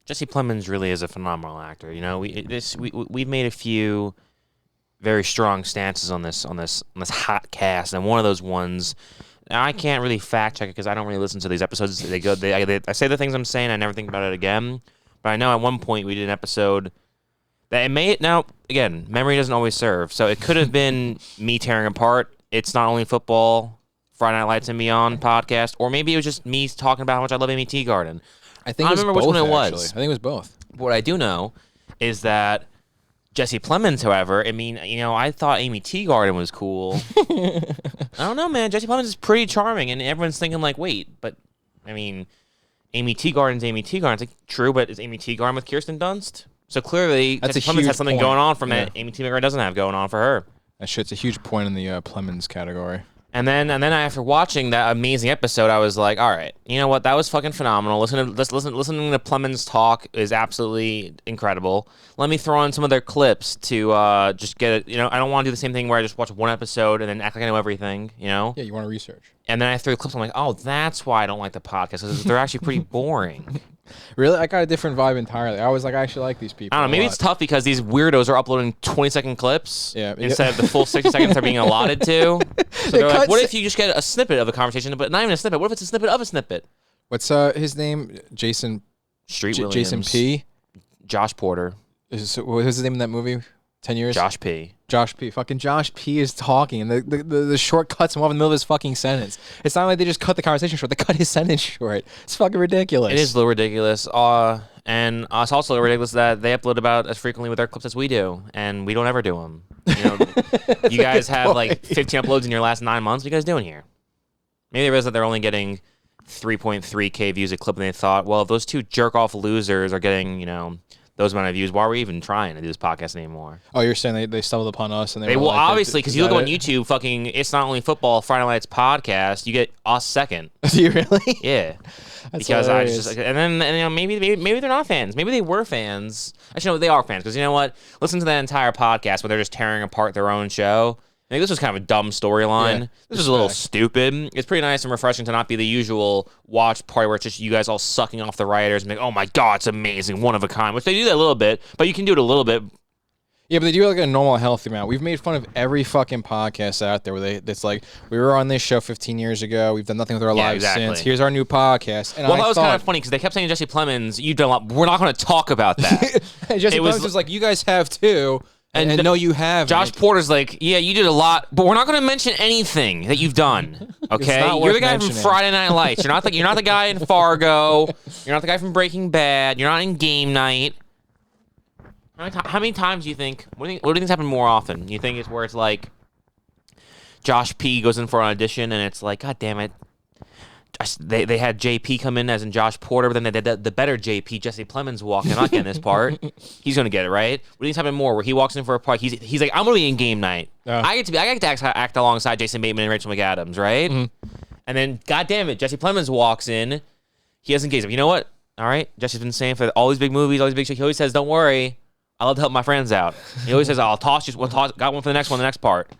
Jesse Plemons really is a phenomenal actor. You know, we've made a few very strong stances on this hot cast, and one of those ones. Now, I can't really fact check it because I don't really listen to these episodes. I say the things I'm saying. I never think about it again. But I know at one point we did an episode that it may now again memory doesn't always serve. So it could have been me tearing apart It's Not Only Football, Friday Night Lights and Beyond podcast, or maybe it was just me talking about how much I love Amy Teagarden. I think I don't remember which one it actually. was. I think it was both. What I do know is that Jesse Plemons, however, I mean, you know, I thought Amy Teagarden was cool. I don't know, man. Jesse Plemons is pretty charming, and everyone's thinking like, wait, but I mean, Amy Teagarden's Amy Teagarden. It's like, true, but is Amy Teagarden with Kirsten Dunst? So clearly, Jesse Plemons has something going on from that Amy Teagarden doesn't have going on for her. That shit's a huge point in the Plemons category. And then after watching that amazing episode, I was like, all right, you know what? That was fucking phenomenal. Listening to Plemons talk is absolutely incredible. Let me throw in some of their clips to just get it. You know, I don't want to do the same thing where I just watch one episode and then act like I know everything, you know? Yeah, you want to research. And then I threw clips. I'm like, oh, that's why I don't like the podcast, because they're actually pretty boring. Really? I got a different vibe entirely. I was like, I actually like these people. I don't know. Maybe it's tough because these weirdos are uploading 20-second clips instead of the full 60 seconds they're being allotted to. So they're like, what if you just get a snippet of a conversation, but not even a snippet? What if it's a snippet of a snippet? What's his name? Jason Williams. Jason P. Josh Porter. What was his name in that movie? 10 years? Josh P. Fucking Josh P is talking, and the short cuts him off in the middle of his fucking sentence. It's not like they just cut the conversation short. They cut his sentence short. It's fucking ridiculous. It is a little ridiculous. And it's also ridiculous that they upload about as frequently with their clips as we do, and we don't ever do them. You know, you guys have like 15 uploads in your last 9 months. What are you guys doing here? Maybe they realize that they're only getting 3.3K views a clip, and they thought, well, if those two jerk-off losers are getting, you know, those amount of views, why are we even trying to do this podcast anymore? Oh, you're saying they stumbled upon us and they will, like, obviously, because you look on YouTube, fucking It's Not Only Football, Friday Night Lights podcast, you get us second. Do you really? Yeah. That's because hilarious. I just, and then you know, maybe they're not fans. Maybe they were fans. Actually, no, they are fans, because you know what? Listen to that entire podcast where they're just tearing apart their own show. I think this was kind of a dumb storyline. Yeah, this was a little stupid. It's pretty nice and refreshing to not be the usual watch party where it's just you guys all sucking off the writers and like, oh my God, it's amazing, one of a kind, which they do that a little bit, but you can do it a little bit. Yeah, but they do like a normal, healthy amount. We've made fun of every fucking podcast out there where it's like, we were on this show 15 years ago. We've done nothing with our lives since. Here's our new podcast. And well, that was kind of funny because they kept saying Jesse Plemons, you've done a lot. We're not going to talk about that. Jesse Plemons was like, you guys have too. And no, you have. Josh Porter's like, yeah, you did a lot, but we're not going to mention anything that you've done. Okay, you're the guy from Friday Night Lights. You're not the guy in Fargo. You're not the guy from Breaking Bad. You're not in Game Night. How many times do you think? What do you think's happened more often? You think it's where it's like Josh P goes in for an audition and it's like, God damn it. They had JP come in as in Josh Porter, but then they did the better JP, Jesse Plemons, walking not getting this part. He's gonna get it, right? What do you think happened more? Where he walks in for a part, he's like, I'm gonna be in Game Night. I get to act alongside Jason Bateman and Rachel McAdams, right? Mm-hmm. And then, God damn it, Jesse Plemons walks in. He doesn't engage. You know what? All right, Jesse's been saying for all these big movies, all these big shows. He always says, "Don't worry, I love to help my friends out." He always says, "I'll toss you. Got one for the next one, the next part."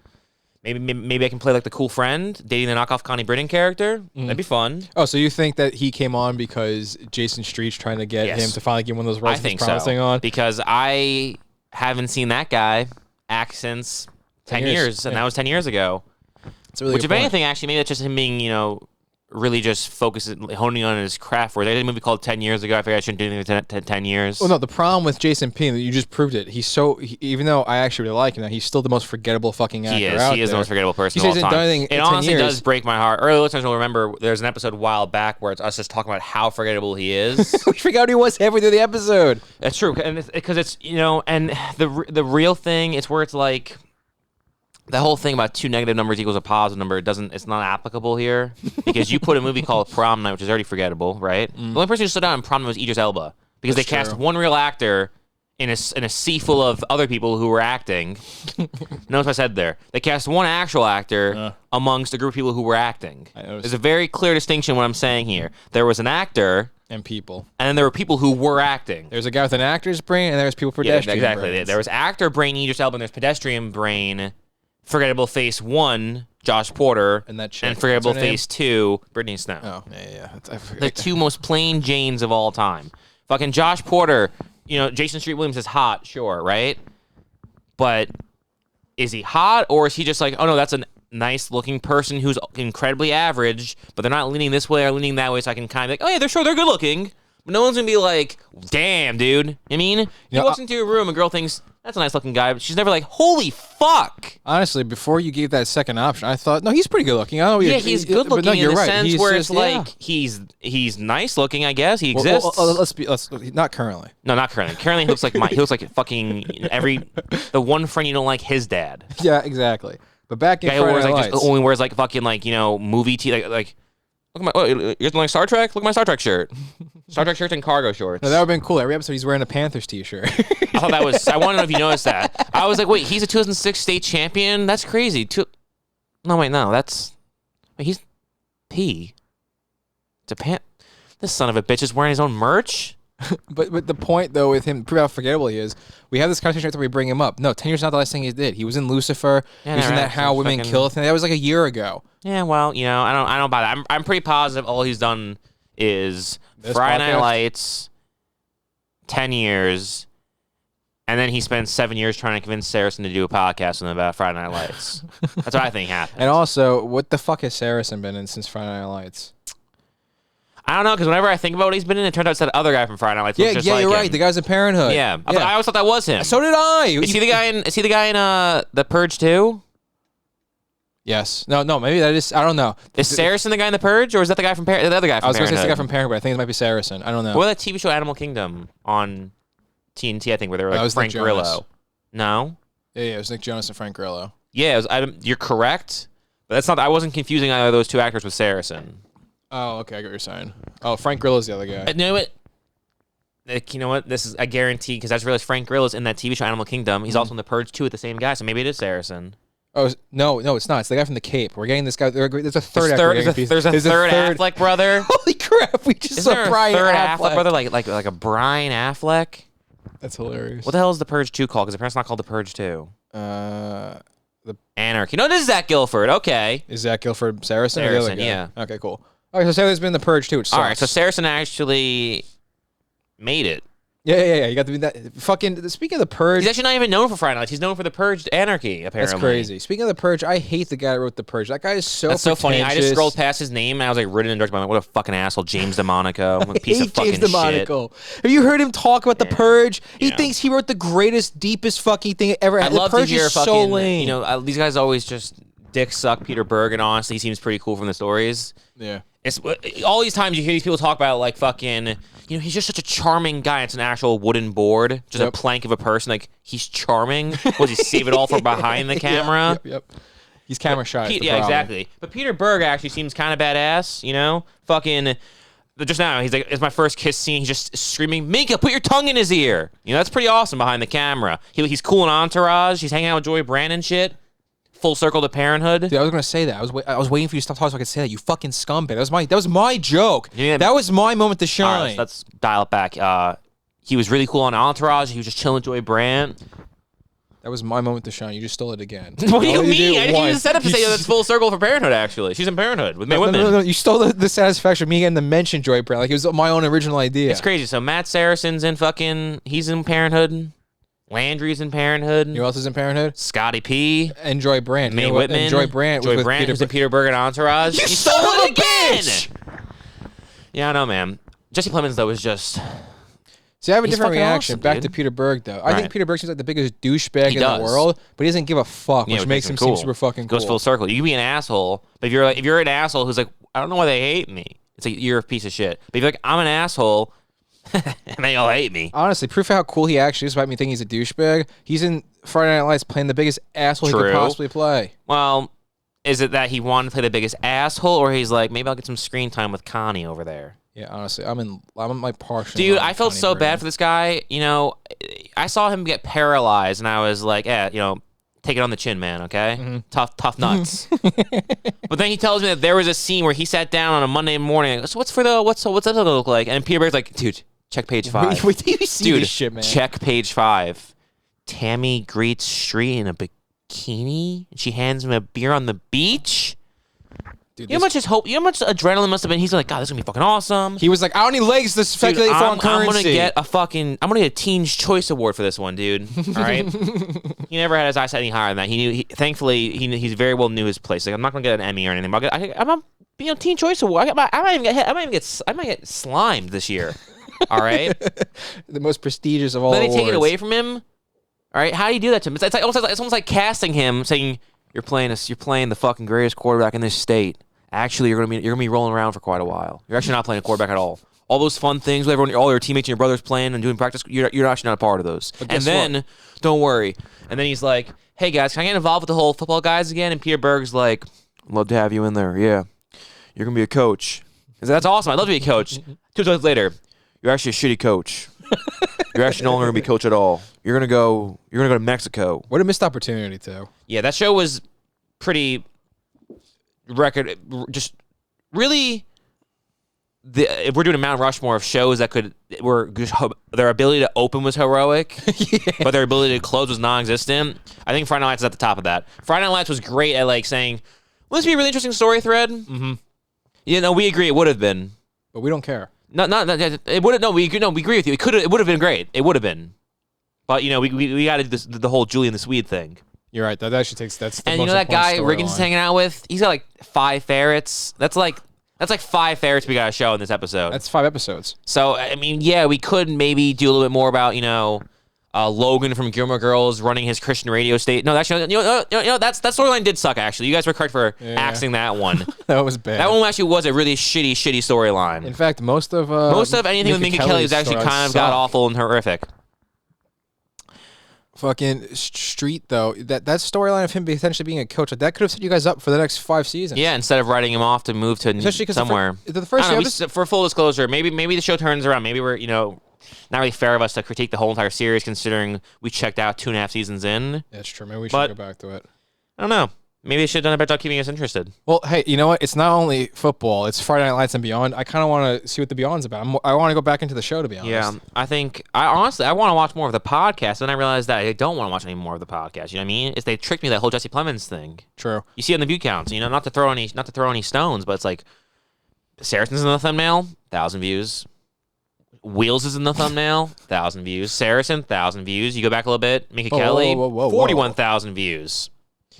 Maybe I can play like the cool friend, dating the knockoff Connie Britton character. That'd be fun. Oh, so you think that he came on because Jason Street's trying to get him to finally get one of those roles he's promising on? Because I haven't seen that guy act since 10 years, and that was 10 years ago. That's a really Which, good if point. anything, actually, maybe that's just him being, you know, really just honing on his craft. Where they did a movie called 10 Years Ago. I figured I shouldn't do anything for 10 years. Well, no, the problem with Jason P, you just proved it. Even though I actually really like him, he's still the most forgettable fucking actor out He is there. the most forgettable person He of all hasn't time. done anything It in honestly 10 years. does break my heart. Early listeners will remember there's an episode a while back where it's us just talking about how forgettable he is. We forgot who he was halfway through the episode. That's true, and because it's you know, and the real thing, it's where it's like, the whole thing about two negative numbers equals a positive number, it's not applicable here, because you put a movie called Prom Night, which is already forgettable, right? The only person who stood out in Prom Night was Idris Elba, because they cast one real actor in a sea full of other people who were acting. Notice what I said there. They cast one actual actor amongst a group of people who were acting. There's a very clear distinction what I'm saying here. There was an actor and people, and then there were people who were acting. There's a guy with an actor's brain, and there's people pedestrian exactly. brains. There was actor brain Idris Elba, and there's pedestrian brain. Forgettable Face 1, Josh Porter, and that chick. And Forgettable Face 2, Brittany Snow. Oh, yeah. The two most plain Janes of all time. Fucking Josh Porter, Jason Street Williams is hot, sure, right? But is he hot, or is he just like, oh no, that's a nice looking person who's incredibly average, but they're not leaning this way or leaning that way, so I can kind of be like, oh yeah, they're good looking. But no one's gonna be like, damn, dude. I mean, he walks into a room, a girl thinks, that's a nice looking guy, but she's never like, holy fuck. Honestly, before you gave that second option, I thought, no, he's pretty good looking. He's good looking in the sense where it's like, he's nice looking, I guess. He exists. Let's not currently. No, not currently. Currently, he looks like fucking the one friend you don't like, his dad. Yeah, exactly. But back in Friday Night Lights, just only wears like fucking movie like look at my you guys like Star Trek? Look at my Star Trek shirt. Star Trek shirts and cargo shorts. No, that would have been cool. Every episode he's wearing a Panthers t-shirt. I thought that was I want to know if you noticed that. I was like, wait, he's a 2006 state champion? That's crazy. He's P. It's a This son of a bitch is wearing his own merch. But the point, though, with him, prove how forgettable he is, we have this conversation after we bring him up. No, 10 years is not the last thing he did. He was in Lucifer. He was in that How Women Kill thing. That was like a year ago. Yeah, well, I don't buy that. I'm pretty positive all he's done is Friday Night Lights, 10 years, and then he spent 7 years trying to convince Saracen to do a podcast about Friday Night Lights. That's what I think happened. And also, what the fuck has Saracen been in since Friday Night Lights? I don't know, because whenever I think about what he's been in, it turns out it's that other guy from Friday Night Lights. Yeah, you're right. The guy's in Parenthood. Yeah, I always thought that was him. So did I. Is he the guy in The Purge 2? Yes. No. Maybe that is. I don't know. Is Saracen the guy in The Purge, or is that the guy from the other guy from Parenthood? I was going to say it's the guy from Parenthood, but I think it might be Saracen. I don't know. What about that TV show Animal Kingdom on TNT? I think where they were like Frank Grillo. No. Yeah, it was Nick Jonas and Frank Grillo. Yeah, you're correct, but that's not. I wasn't confusing either of those two actors with Saracen. Oh, okay, I get what you're saying. Oh, Frank Grillo's the other guy. You know what? This is I guarantee because I just realized Frank Grillo's in that TV show Animal Kingdom. He's also in The Purge 2 with the same guy, so maybe it is Saracen. Oh no, it's not. It's the guy from The Cape. We're getting this guy. There's a third actor. There's a third Affleck brother. Holy crap! We just saw Brian third Affleck brother, like a Brian Affleck. That's hilarious. What the hell is The Purge 2 called? Because apparently it's not called The Purge 2. The Anarchy. No, this is Zach Guilford. Okay. Is Zach Guilford Saracen? Saracen, yeah. Okay, cool. All right, so Sarah's been The Purge too, which sucks. All right, so Saracen actually made it. Yeah. You got to be that. Fucking, speaking of The Purge. He's actually not even known for Friday Nights. He's known for The Purge Anarchy, apparently. That's crazy. Speaking of The Purge, I hate the guy that wrote The Purge. That guy is so That's so funny. I just scrolled past his name, and I was like, written and directed by, what a fucking asshole, James DeMonico. What a piece of fucking James DeMonico. Have you heard him talk about The Purge? He thinks he wrote the greatest, deepest fucking thing ever. I love The Purge to hear is fucking, so lame. These guys always just dick suck Peter Berg, and honestly, he seems pretty cool from the stories. Yeah. It's all these times you hear these people talk about like fucking, he's just such a charming guy. It's an actual wooden board, just a plank of a person. Like he's charming. Was he save it all for behind the camera? Yep. He's camera shy. Yeah, exactly. But Peter Berg actually seems kind of badass. Fucking. Just now, he's like, it's my first kiss scene. He's just screaming, Minka, put your tongue in his ear. That's pretty awesome behind the camera. He's cool in Entourage. He's hanging out with Joy Brand and shit. Full circle to Parenthood. Dude, I was gonna say that. I was waiting for you to stop talking so I could say that. You fucking scumbag. That was my joke. Yeah, that was my moment to shine. All right, let's dial it back. He was really cool on Entourage. He was just chilling with Joy Brand. That was my moment to shine. You just stole it again. What do you mean? I didn't even set up to say that's full circle for Parenthood, actually. She's in Parenthood with May Whitman. No. You stole the satisfaction of me getting to mention Joy Brand. Like it was my own original idea. It's crazy. So Matt Saracen's in he's in Parenthood. Landry's in Parenthood. Who else is in Parenthood? Scotty P. And Joy Brand. May Whitman. And Joy Brand. Joy Brand was in Peter Berg and Entourage. You stole it again! Yeah, I know, man. Jesse Plemons, though, is just... See, I have a different reaction. Awesome, Back dude. to Peter Berg, though. I think Peter Berg seems like the biggest douchebag in the world, but he doesn't give a fuck, which makes him seem super fucking cool. Goes full circle. You can be an asshole, but if you're an asshole who's like, I don't know why they hate me, it's like, you're a piece of shit. But if you're like, I'm an asshole... and they all hate me. Honestly, proof of how cool he actually is about me thinking he's a douchebag. He's in Friday Night Lights playing the biggest asshole he could possibly play. Well, is it that he wanted to play the biggest asshole, or he's like, maybe I'll get some screen time with Connie over there? Yeah, honestly, I'm in my partial. Dude, I felt so bad for this guy. I saw him get paralyzed, and I was like, take it on the chin, man. Okay, tough nuts. But then he tells me that there was a scene where he sat down on a Monday morning. So what's that gonna look like? And Peter Berg's like, dude, check page 5. Wait till you see this shit, man. Check page 5. Tammy greets Street in a bikini, and she hands him a beer on the beach. Dude, you know how much adrenaline must have been. He's like, God, this is gonna be fucking awesome. He was like, I don't need legs to speculate foreign currency. I'm gonna get a Teen's Choice Award for this one, dude. All right. He never had his eyes set any higher than that. Thankfully, he's very well knew his place. Like, I'm not gonna get an Emmy or anything. But I'm a Teen Choice Award. I might even get hit. I might get slimed this year. All right. The most prestigious of all awards. Then they take it away from him. All right. How do you do that to him? It's almost like casting him, saying you're playing the fucking greatest quarterback in this state. Actually, you're gonna be rolling around for quite a while. You're actually not playing a quarterback at all. All those fun things with everyone, all your teammates and your brothers playing and doing practice, you're actually not a part of those. And then, don't worry. And then he's like, hey guys, can I get involved with the whole football guys again? And Peter Berg's like, I'd love to have you in there. Yeah, you're gonna be a coach. He's like, that's awesome. I'd love to be a coach. 2 days later, you're actually a shitty coach. You're actually no longer gonna be coach at all. You're gonna go to Mexico. What a missed opportunity, too. Yeah, that show was pretty just really. If we're doing a Mount Rushmore of shows that their ability to open was heroic, but their ability to close was non-existent. I think Friday Night Lights is at the top of that. Friday Night Lights was great at like saying, "Will this be a really interesting story thread?" Mm-hmm. You know, we agree it would have been, but we don't care. It would have. No, we agree with you. It would have been great. It would have been, but you know, we got to do the whole Julian the Swede thing. You're right. That actually takes. That's the and most you know that guy storyline. Riggins is hanging out with. He's got like 5 ferrets. That's like 5 ferrets we got to show in this episode. That's 5 episodes. So I mean, yeah, we could maybe do a little bit more about Logan from Gilmore Girls running his Christian radio state. No, actually, that storyline did suck. Actually, you guys were correct for axing that one. That was bad. That one actually was a really shitty storyline. In fact, most of anything with Minka Kelly is actually kind of god awful and horrific. Fucking Street though, that storyline of him potentially being a coach, that could have set you guys up for the next 5 seasons. Yeah, instead of writing him off to move to somewhere. The first for full disclosure, maybe the show turns around. Maybe we're not really fair of us to critique the whole entire series, considering we checked out 2.5 seasons in. That's true. Maybe we should go back to it. I don't know. Maybe they should have done a better job keeping us interested. Well, hey, you know what? It's not only football. It's Friday Night Lights and beyond. I kind of want to see what the Beyond's about. I want to go back into the show, to be honest. Yeah, I honestly want to watch more of the podcast, and I realized that I don't want to watch any more of the podcast. You know what I mean? They tricked me, that whole Jesse Plemons thing. True. You see it in the view counts. You know, not to throw any stones, but it's like Saracen's in the thumbnail, 1,000 views. Wheels is in the thumbnail, 1,000 views. Saracen, 1,000 views. You go back a little bit, Minka Kelly, 41,000 views.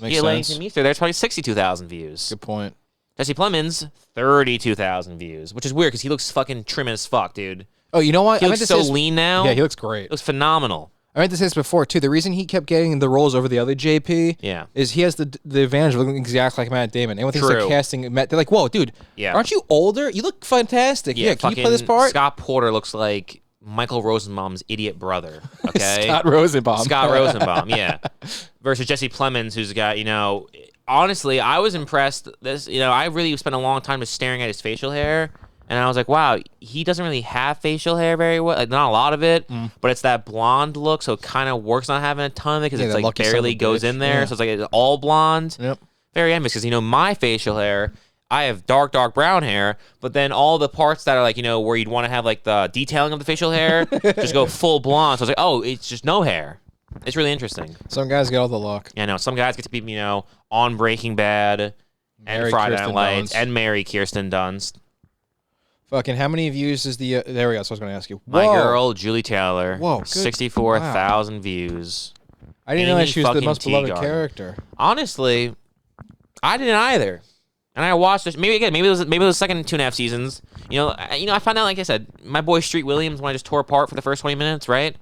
Makes sense. Meester, there's probably 62,000 views. Good point. Jesse Plemons, 32,000 views, which is weird because he looks fucking trim as fuck, dude. Oh, you know what? He looks so lean now. Yeah, he looks great. He looks phenomenal. I meant to say this before, too. The reason he kept getting the roles over the other JP is he has the advantage of looking exactly like Matt Damon. Anyone thinks they're casting Matt, they're like, whoa, dude, aren't you older? You look fantastic. Yeah, can you play this part? Scott Porter looks like Michael Rosenbaum's idiot brother. Okay, Scott Rosenbaum, yeah. Versus Jesse Plemons, who's got, honestly, I was impressed. I really spent a long time just staring at his facial hair, and I was like, wow, he doesn't really have facial hair very well. Like, not a lot of it, but it's that blonde look, so it kind of works not having a ton of it because it's like barely goes in there. Yeah. So it's like it's all blonde. Yep. Very envious because my facial hair, I have dark brown hair, but then all the parts that are like, where you'd want to have like the detailing of the facial hair just go full blonde. So I was like, oh, it's just no hair. It's really interesting. Some guys get all the luck. Yeah, no, some guys get to be, on Breaking Bad and Friday Night Lights and marry Kirsten Dunst. Fucking how many views is the... there we go. So I was going to ask you. My girl, Julie Taylor. Whoa. 64,000 views. I didn't know that she was the most beloved character. Honestly, I didn't either. And I watched this. Maybe it was the second 2.5 seasons. I found out, like I said, my boy Street Williams, when I just tore apart for the first 20 minutes, right?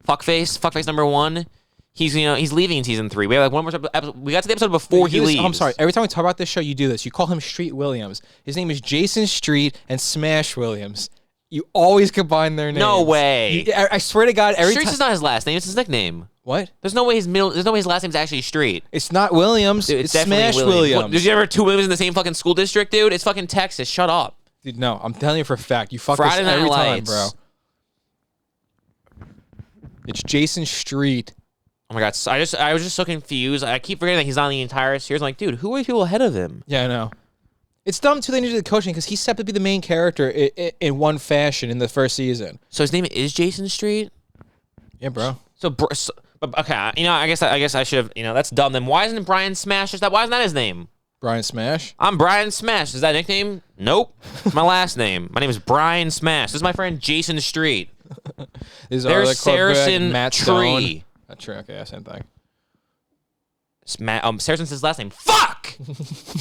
Fuckface number 1. He's leaving in season 3. We have like one more episode. We got to the episode before he leaves. I'm sorry. Every time we talk about this show, you do this. You call him Street Williams. His name is Jason Street and Smash Williams. You always combine their names. No way. I swear to God, every time. Street's is not his last name. It's his nickname. What? There's no way his last name's actually Street. It's not Williams. Dude, it's Smash Williams. What, did you ever 2 Williams in the same fucking school district, dude? It's fucking Texas. Shut up. Dude, no. I'm telling you for a fact. You fuck Friday this every Night time, Lights. bro. It's Jason Street. Oh my God. I was just so confused. I keep forgetting that he's on the entire series. I'm like, dude, who are people ahead of him? Yeah, I know. It's dumb, too, they needed the coaching because he's set to be the main character in one fashion in the first season. So his name is Jason Street? Yeah, bro. Okay, I guess I should have, that's dumb. Then why isn't Brian Smash just that? Why isn't that his name? Brian Smash? I'm Brian Smash. Is that a nickname? Nope. It's my last name. My name is Brian Smash. This is my friend Jason Street. There's Saracen Matt Tree. Tree. Okay, same thing. Saracen's his last name. Fuck!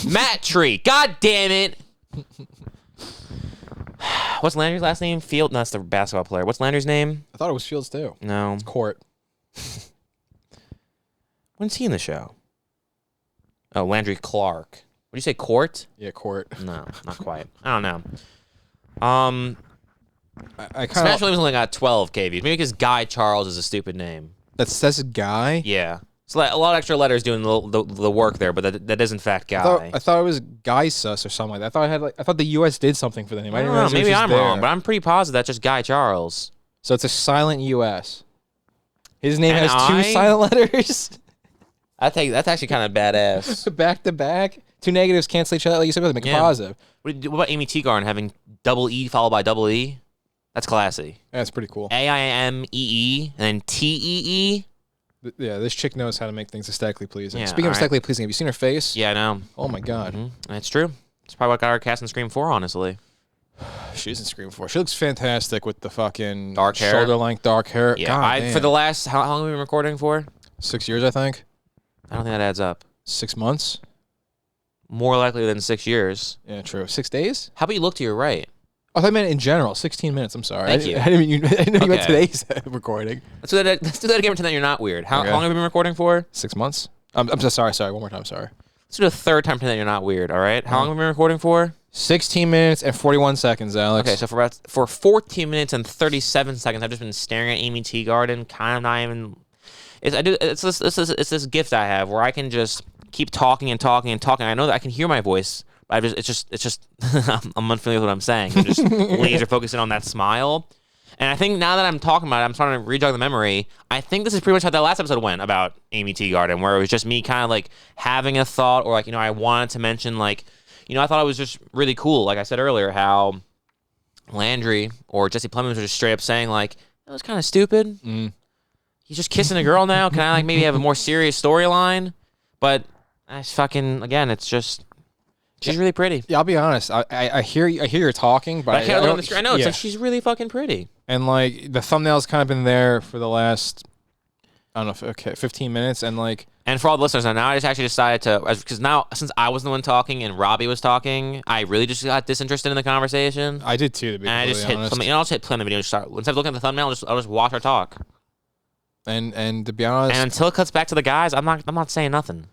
Matt Tree. God damn it. What's Landry's last name? Field? No, that's the basketball player. What's Landry's name? I thought it was Fields, too. No. It's Court. When's he in the show? Oh, Landry Clarke. What do you say, Court? Yeah, Court. No, not quite. I don't know. I kind Smash Williams only got 12 KVs. Maybe because Guy Charles is a stupid name. That's a guy? Yeah. So a lot of extra letters doing the work there, but that is in fact Guy. I thought it was Guy Sus or something like that. I thought the U.S. did something for the name. I didn't realize maybe I'm wrong, but I'm pretty positive that's just Guy Charles. So it's a silent U.S. His name has 2 silent letters. That's actually kind of badass. Back to back. 2 negatives cancel each other, like you said, make a positive. What about Amy Teagarden having double E followed by double E? That's classy. Yeah, that's pretty cool. AIMEE and then TEE. Yeah, this chick knows how to make things aesthetically pleasing. Yeah, Speaking of aesthetically pleasing, have you seen her face? Yeah, I know. Oh my god. That's true. It's probably what got her cast in Scream 4, honestly. She's in Scream 4. She looks fantastic with the fucking dark hair. Shoulder-length dark hair. Yeah, God, for the last, how long have we been recording for? 6 years, I think. I don't think that adds up. 6 months? More likely than 6 years. Yeah, true. 6 days? How about you look to your right? Oh, I thought I meant in general. 16 minutes. I'm sorry. Thank you. I didn't know you meant today's recording. Let's do that again. Pretend that you're not weird. How long have we been recording for? 6 months. I'm so sorry. Sorry. One more time. Sorry. Let's do a third time. Pretend that you're not weird. All right. How long have we been recording for? 16 minutes and 41 seconds, Alex. Okay, so for 14 minutes and 37 seconds, I've just been staring at Amy Teagarden. Kind of not even. It's this gift I have where I can just keep talking and talking and talking. I know that I can hear my voice. It's just I'm unfamiliar with what I'm saying. I'm just laser focusing on that smile. And I think now that I'm talking about it, I'm trying to re-jog the memory. I think this is pretty much how that last episode went about Amy Teagarden, where it was just me kind of like having a thought, or like, I wanted to mention, like, I thought it was just really cool. Like I said earlier, how Landry or Jesse Plemons were just straight up saying, like, that was kind of stupid. He's just kissing a girl now. Can I like maybe have a more serious storyline? But again, it's just. She's really pretty. Yeah, I'll be honest. I hear you talking, but I can't look on the screen. I know, it's like she's really fucking pretty. And like the thumbnail's kind of been there for the last, I don't know, 15 minutes, and like. And for all the listeners, now I just actually decided to, because now since I was the one talking and Robbie was talking, I really just got disinterested in the conversation. I did too, to be and I just hit something. I'll just hit play on the video. Instead of looking at the thumbnail, I'll just watch her talk. And to be honest, and until it cuts back to the guys, I'm not saying nothing.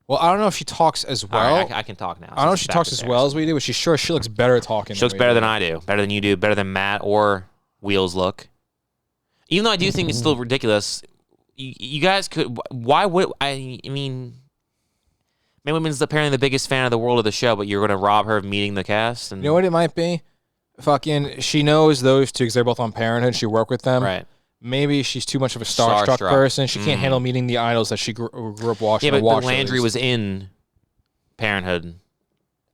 Well, I don't know if she talks as well. Right, I can talk now. I don't know if she talks as well as we do, but she looks better talking. She looks better than I do, better than you do, better than Matt or Wheels look. Even though I do think it's still ridiculous, you guys could. Why would I mean? May Women's apparently the biggest fan of the world of the show, but you're going to rob her of meeting the cast. And you know what it might be? Fucking, she knows those two because they're both on Parenthood. She worked with them. Right. Maybe she's too much of a starstruck person. She can't handle meeting the idols that she grew up watching. Yeah, but Landry was in Parenthood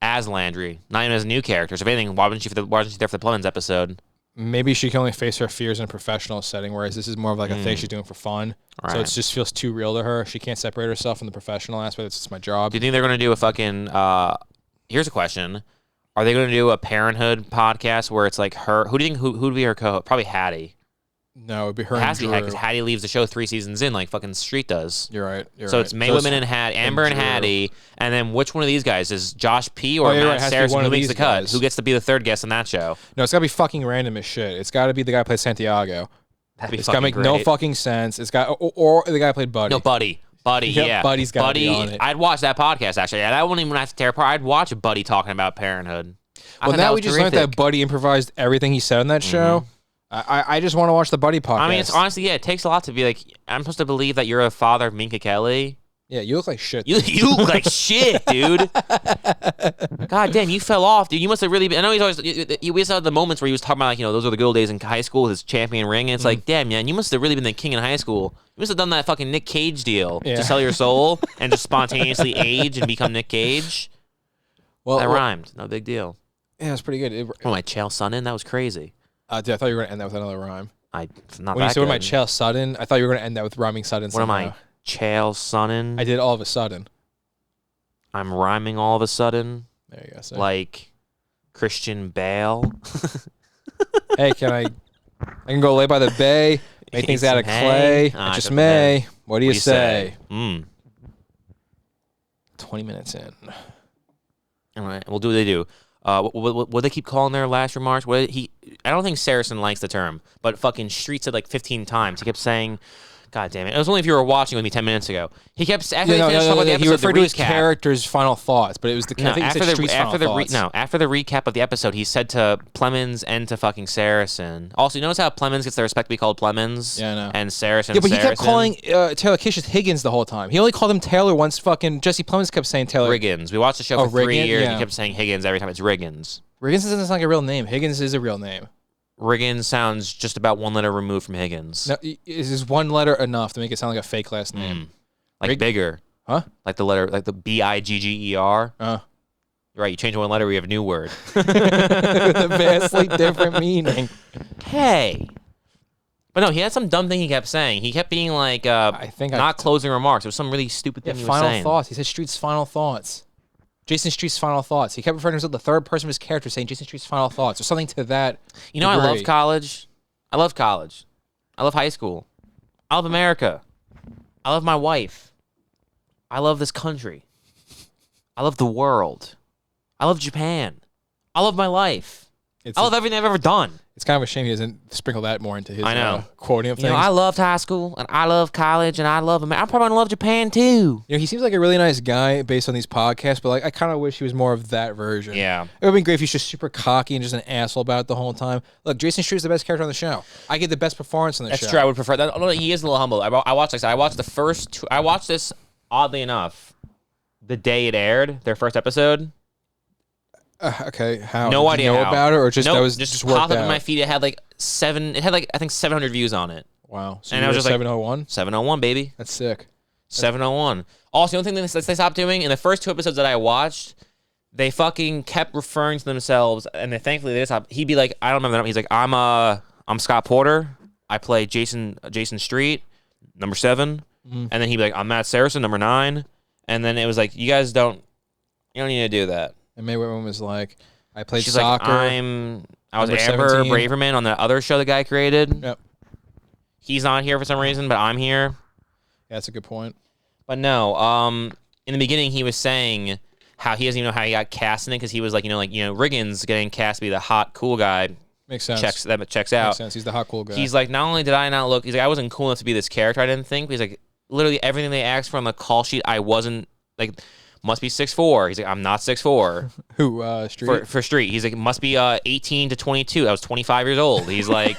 as Landry, not even as a new character. So if anything, why wasn't she there for the Plemons episode? Maybe she can only face her fears in a professional setting, whereas this is more of like a thing she's doing for fun. Right. So it just feels too real to her. She can't separate herself from the professional aspect. It's just my job. Do you think they're going to do a fucking... here's a question. Are they going to do a Parenthood podcast where it's like her... Who do you think who would be her co-host? Probably Hattie. No, it'd be her. It has to be Hattie, because Hattie leaves the show 3 seasons in, like fucking Street does. You're right. So it's May Women and Amber and Hattie, and then which one of these guys is Josh P. or Matt Saracen? Who makes the cut? Who gets to be the third guest on that show? No, it's gotta be fucking random as shit. It's gotta be the guy who played Santiago. It's gotta make no fucking sense. It's got or the guy who played Buddy. No, Buddy. Yeah. Buddy's got to be on it. I'd watch that podcast actually. And I wouldn't even have to tear apart. I'd watch Buddy talking about Parenthood. Well, now we just learned that Buddy improvised everything he said on that show. I just want to watch the Buddy podcast. I mean, it's honestly, it takes a lot to be like, I'm supposed to believe that you're a father of Minka Kelly. Yeah, you look like shit. You look like shit, dude. God damn, you fell off, dude. You must have really been. I know he's always. We always had the moments where he was talking about, like, those are the good old days in high school, his champion ring. And it's like, damn, man, you must have really been the king in high school. You must have done that fucking Nick Cage deal to sell your soul and just spontaneously age and become Nick Cage. Well, that rhymed. No big deal. Yeah, it's pretty good. My Chael Sonnen, that was crazy. Dude, I thought you were going to end that with another rhyme. Not when you said, what am I, Chael Sudden? I thought you were going to end that with rhyming sudden. What am I, Chael Sonnen? I did all of a sudden. I'm rhyming all of a sudden. There you go. So. Like Christian Bale. Hey, I can go lay by the bay, make things out of clay. I just may. What do you say? 20 minutes in. All right, we'll do what they do. What they keep calling their last remarks? I don't think Saracen likes the term, but fucking Street said like 15 times. He kept saying, God damn it. It was only if you were watching with me 10 minutes ago. He kept after he finished talking about the episode, he referred to his character's final thoughts, but it was the I think he said Street's final thoughts. After the recap of the episode, he said to Plemons and to fucking Saracen. Also, you notice how Plemons gets the respect to be called Plemons? Yeah, I know. And Saracen. Yeah, but he kept calling Taylor Kish's Higgins the whole time. He only called him Taylor once. Fucking Jesse Plemons kept saying Taylor. Riggins. We watched the show for 3 years. Yeah. He kept saying Higgins every time. It's Riggins. Riggins doesn't sound like a real name. Higgins is a real name. Riggins sounds just about one letter removed from Higgins. No, is one letter enough to make it sound like a fake last name? Like bigger. Huh? Like the letter, like the Bigger. You're right, you change one letter, we have a new word. With a vastly different meaning. Hey. But no, he had some dumb thing he kept saying. He kept being like, not closing remarks. It was some really stupid thing he was saying. Final thoughts. He said Street's final thoughts. Jason Street's final thoughts. He kept referring to himself the third person of his character, saying Jason Street's final thoughts or something to that. You know, degree. I love college. I love college. I love high school. I love America. I love my wife. I love this country. I love the world. I love Japan. I love my life. I love everything I've ever done. It's kind of a shame he doesn't sprinkle that more into his quoting of things. You know, I loved high school, and I love college, and I love America. I'm probably going to love Japan, too. You know, he seems like a really nice guy based on these podcasts, but like I kind of wish he was more of that version. Yeah. It would have been great if he's just super cocky and just an asshole about it the whole time. Look, Jason Street's the best character on the show. I get the best performance on the show. That's true. I would prefer that. Although he is a little humble. I watched the first two. I watched this, oddly enough, the day it aired, their first episode. Okay, how? No idea know how. About it, or just that was just worked popped up out? in my feed. It had like I think 700 views on it. Wow. So and I was just 701? 701, baby. That's sick. 701. Also, the only thing they stopped doing in the first two episodes that I watched, they fucking kept referring to themselves, and thankfully they stopped. He'd be like, I don't remember the name. He's like, I'm Scott Porter. I play Jason Street, number 7, and then he'd be like, I'm Matt Saracen, number 9, and then it was like, you don't need to do that. And Mayweather was like, I played She's soccer. Like, I was Amber 17. Braverman on the other show the guy created. Yep. He's not here for some reason, but I'm here. Yeah, that's a good point. But no, in the beginning he was saying how he doesn't even know how he got cast in it because he was like, Riggins getting cast to be the hot, cool guy. Makes sense. Checks out. Makes sense. He's the hot, cool guy. He's like, not only did I not look, he's like, I wasn't cool enough to be this character, I didn't think. But he's like, literally everything they asked for on the call sheet, I wasn't, like, must be 6'4". He's like, I'm not 6'4". Who, Street? For Street. He's like, must be 18 to 22. I was 25 years old. He's like...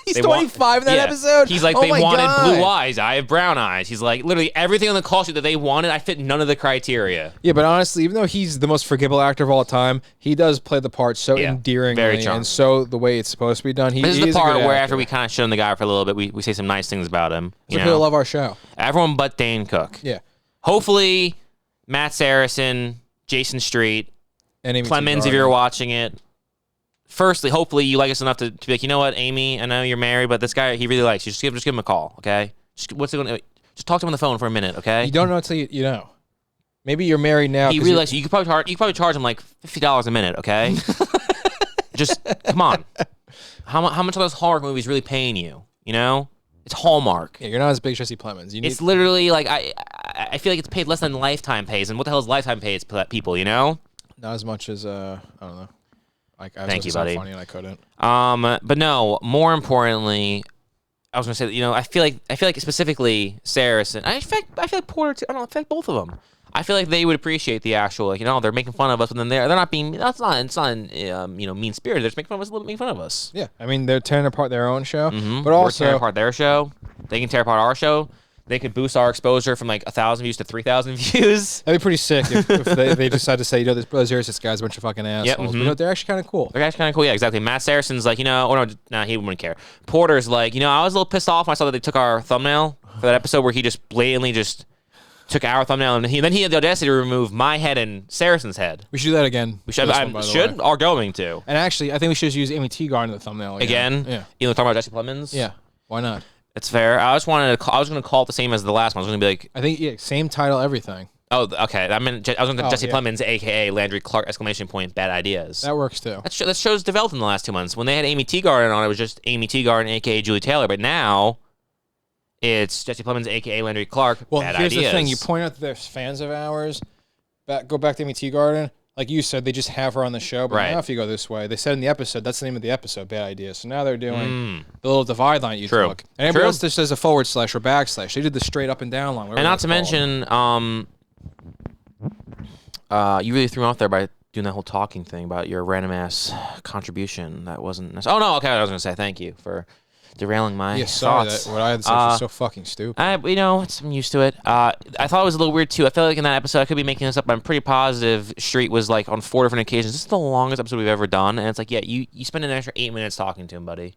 He's 25 in that episode? He's like, they wanted blue eyes. I have brown eyes. He's like, literally everything on the call sheet that they wanted, I fit none of the criteria. Yeah, but honestly, even though he's the most forgivable actor of all time, he does play the part so endearingly and so the way it's supposed to be done. This is the part where after we kind of shit on the guy for a little bit, we say some nice things about him. So people love our show. Everyone but Dane Cook. Yeah. Hopefully, Matt Saracen, Jason Street, and Plemons, if you're watching it. Firstly, hopefully you like us enough to be like, you know what, Amy, I know you're married, but this guy, he really likes you. Just give him a call, okay? Just talk to him on the phone for a minute, okay? You don't know until you know. Maybe you're married now. He really likes you. You could probably charge him like $50 a minute, okay? Just come on. How much of those Hallmark movies really paying you? You know, it's Hallmark. Yeah, you're not as big as Jesse Plemons. It's literally like I feel like it's paid less than Lifetime pays, and what the hell is Lifetime pays people? You know, not as much as I don't know. Thank you, buddy. Funny and I couldn't. But no. More importantly, I was gonna say, I feel like specifically Saracen. I feel like Porter too. I don't know. I feel like both of them. I feel like they would appreciate the actual, they're making fun of us, but then they're not being. It's not mean spirited. They're just making fun of us, making fun of us. Yeah, I mean they're tearing apart their own show, but also we're tearing apart their show. They can tear apart our show. They could boost our exposure from like 1,000 views to 3,000 views. That'd be pretty sick if they decide to say, this Yurasits guy's a bunch of fucking assholes. Yep, But they're actually kind of cool. They're actually kind of cool, yeah, exactly. Matt Saracen's like, he wouldn't care. Porter's like, I was a little pissed off when I saw that they took our thumbnail for that episode where he just blatantly just took our thumbnail, and then he had the audacity to remove my head and Saracen's head. We should do that again. We should, are going to. And actually, I think we should use Amy Teagarden in the thumbnail again. Yeah. You talking about Jesse Plemons? Yeah. Why not? It's fair. I was going to call it the same as the last one. I was going to be like, I think same title, everything. Oh, okay. I was going to Jesse Plemons, a.k.a. Landry Clarke, ! Bad ideas. That works, too. That show's developed in the last 2 months. When they had Amy Teagarden on, it was just Amy Teagarden, a.k.a. Julie Taylor. But now, it's Jesse Plemons, a.k.a. Landry Clarke, bad ideas. Here's the thing. You point out that there's fans of ours. Go back to Amy Teagarden. Like you said, they just have her on the show. But now if you go this way, they said in the episode, that's the name of the episode, Bad Ideas. So now they're doing the little divide line you took. And everybody else just says a / or /. They did the straight up and down line. And not to mention, you really threw me off there by doing that whole talking thing about your random ass contribution. That wasn't necessary. Oh, no, okay, I was going to say thank you for derailing my thoughts. What I had to say was so fucking stupid. I'm used to it. I thought it was a little weird, too. I felt like in that episode, I could be making this up, but I'm pretty positive Street was like on 4 different occasions. This is the longest episode we've ever done, and it's like, you spend an extra 8 minutes talking to him, buddy.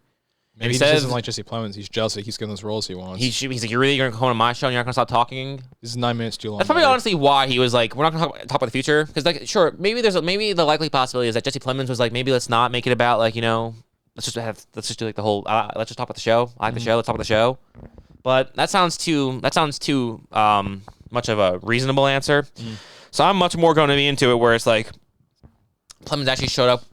Maybe he just doesn't like Jesse Plemons. He's jealous that he's getting those roles he wants. He's like, you're really going to come on my show and you're not going to stop talking? This is 9 minutes too long. That's probably honestly why he was like, we're not going to talk about the future. Because, like, sure, maybe the likely possibility is that Jesse Plemons was like, maybe let's not make it about, like, let's just do like the whole, let's just talk about the show. I like the show, let's talk about the show. But that sounds too much of a reasonable answer. So I'm much more going to be into it where it's like, Plemons actually showed up,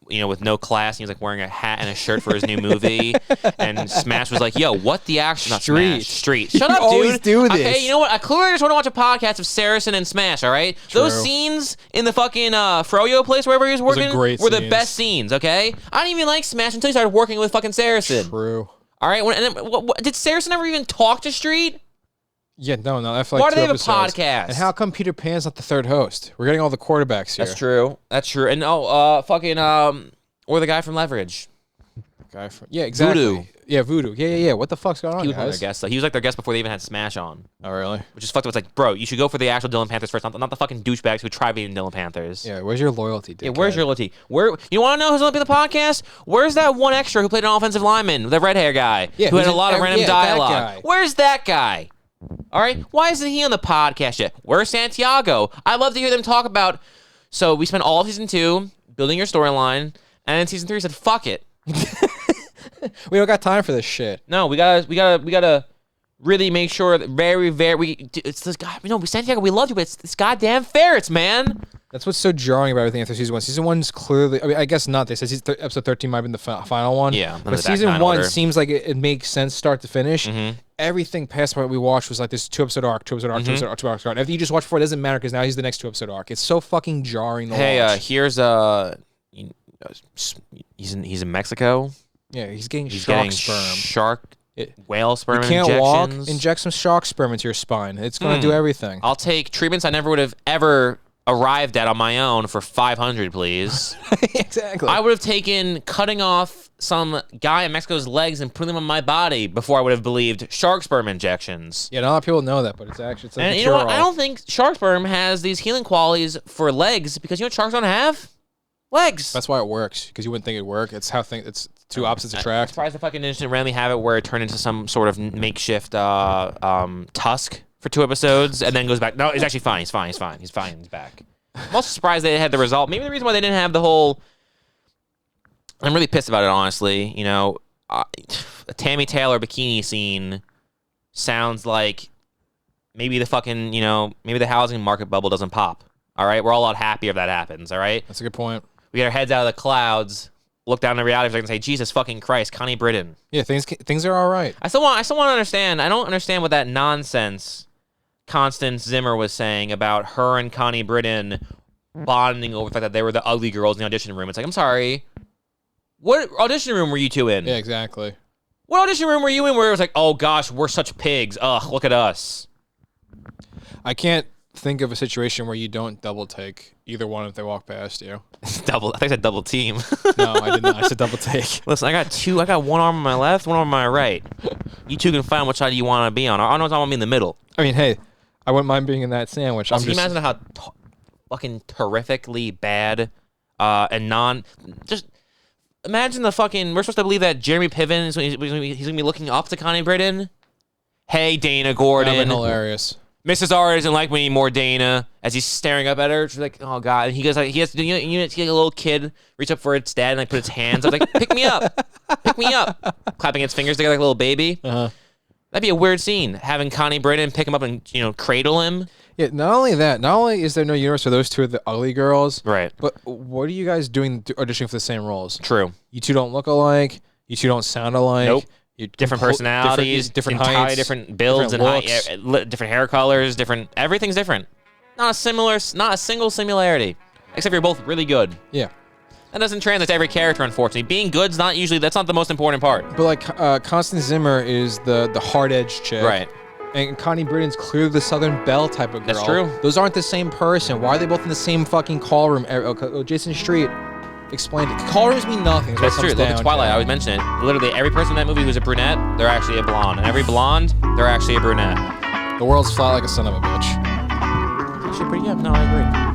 with no class. And he was like wearing a hat and a shirt for his new movie. And Smash was like, yo, what the actual... Not Smash, Street. Shut up, dude. You always do this. Okay, you know what? I clearly just want to watch a podcast of Saracen and Smash, all right? True. Those scenes in the fucking Froyo place, wherever he was working, were the best scenes, okay? I didn't even like Smash until he started working with fucking Saracen. True. All right? Did Saracen ever even talk to Street? Yeah, no. That's like why do they have episodes. A podcast? And how come Peter Pan's not the third host? We're getting all the quarterbacks here. That's true. And or the guy from Leverage. Yeah, exactly. Voodoo. Yeah, Voodoo. Yeah. What the fuck's going on, He was guys? one of their guests. He was like their guest before they even had Smash on. Oh, really? Which is fucked up. It's like, bro, you should go for the actual Dylan Panthers first, not the fucking douchebags who try being Dylan Panthers. Yeah, where's your loyalty, dickhead? Yeah, where's your loyalty? You want to know who's going to be the podcast? Where's that one extra who played an offensive lineman, the red hair guy, who had a lot of random dialogue? Where's that guy? All right? Why isn't he on the podcast yet? Where's Santiago? I'd love to hear them talk about... So we spent all of season 2 building your storyline, and then season 3 said, fuck it. We don't got time for this shit. No, we gotta really make sure that it's this guy. Santiago, we love you, but it's this goddamn ferrets, man. That's what's so jarring about everything after season 1. Season 1's clearly, I guess not. They said episode 13 might have been the final one. Yeah, but season 1 seems like it makes sense start to finish. Everything past what we watched was like this 2-episode arc, 2-episode arc, 2-episode arc, 2-episode arc. After you just watch 4, it doesn't matter because now he's the next 2-episode arc. It's so fucking jarring to watch. Here's he's in Mexico. Yeah, he's getting sperm. Whale sperm injections. You can't walk, injections. inject some shark sperm into your spine. It's going to do everything. I'll take treatments I never would have ever arrived at on my own for $500, please. Exactly. I would have taken cutting off some guy in Mexico's legs and putting them on my body before I would have believed shark sperm injections. Yeah, not a lot of people know that, but it's actually... It's like and you know what? I don't think shark sperm has these healing qualities for legs because you know what sharks don't have? Legs. That's why it works, because you wouldn't think it'd work. It's how it's two opposites attract. I'm surprised the fucking didn't randomly have it where it turned into some sort of makeshift tusk for 2 episodes and then goes back. No, it's actually fine. He's fine. He's back. I'm also surprised they had the result. Maybe the reason why they didn't have the whole... I'm really pissed about it, honestly. A Tami Taylor bikini scene sounds like maybe the fucking, maybe the housing market bubble doesn't pop. All right? We're all a lot happier if that happens, all right? That's a good point. We get our heads out of the clouds, look down at reality, and say, Jesus fucking Christ, Connie Britton. Yeah, things are all right. I still want to understand. I don't understand what that nonsense Constance Zimmer was saying about her and Connie Britton bonding over the fact that they were the ugly girls in the audition room. It's like, I'm sorry. What audition room were you two in? Yeah, exactly. What audition room were you in where it was like, oh gosh, we're such pigs. Ugh, look at us. I can't think of a situation where you don't double take either one if they walk past you. I think I said double team. No, I did not. I said double take. Listen, I got one arm on my left, one arm on my right. You two can find which side you want to be on. I know I want to be in the middle. I mean, hey, I wouldn't mind being in that sandwich. Also, can you imagine how fucking terrifically bad and just imagine the fucking... We're supposed to believe that Jeremy Piven he's going to be looking up to Connie Britton. Hey, Dana Gordon. That would be hilarious. Mrs. R doesn't like me anymore, Dana. As he's staring up at her, she's like, "Oh God!" And he goes like, he has to, you know, a little kid reach up for its dad and like put its hands up, like, "Pick me up, pick me up," clapping its fingers together like a little baby. That'd be a weird scene. Having Connie Britton pick him up and cradle him. Yeah, not only is there no universe for those two of the ugly girls, right? But what are you guys doing auditioning for the same roles? True. You two don't look alike. You two don't sound alike. Nope. Different personalities, different heights, different builds and different hair colors, everything's different. Not a single similarity, except you're both really good. Yeah. That doesn't translate to every character, unfortunately. Being good's that's not the most important part. But like Constance Zimmer is the hard-edged chick. Right. And Connie Britton's clearly the Southern Belle type of girl. That's true. Those aren't the same person. Why are they both in the same fucking call room? Jason Street explained it. Call rooms mean nothing. That's true. Look at Twilight. I always mention it. Literally, every person in that movie who's a brunette, they're actually a blonde. And every blonde, they're actually a brunette. The world's flat like a son of a bitch. Actually, pretty good. No, I agree.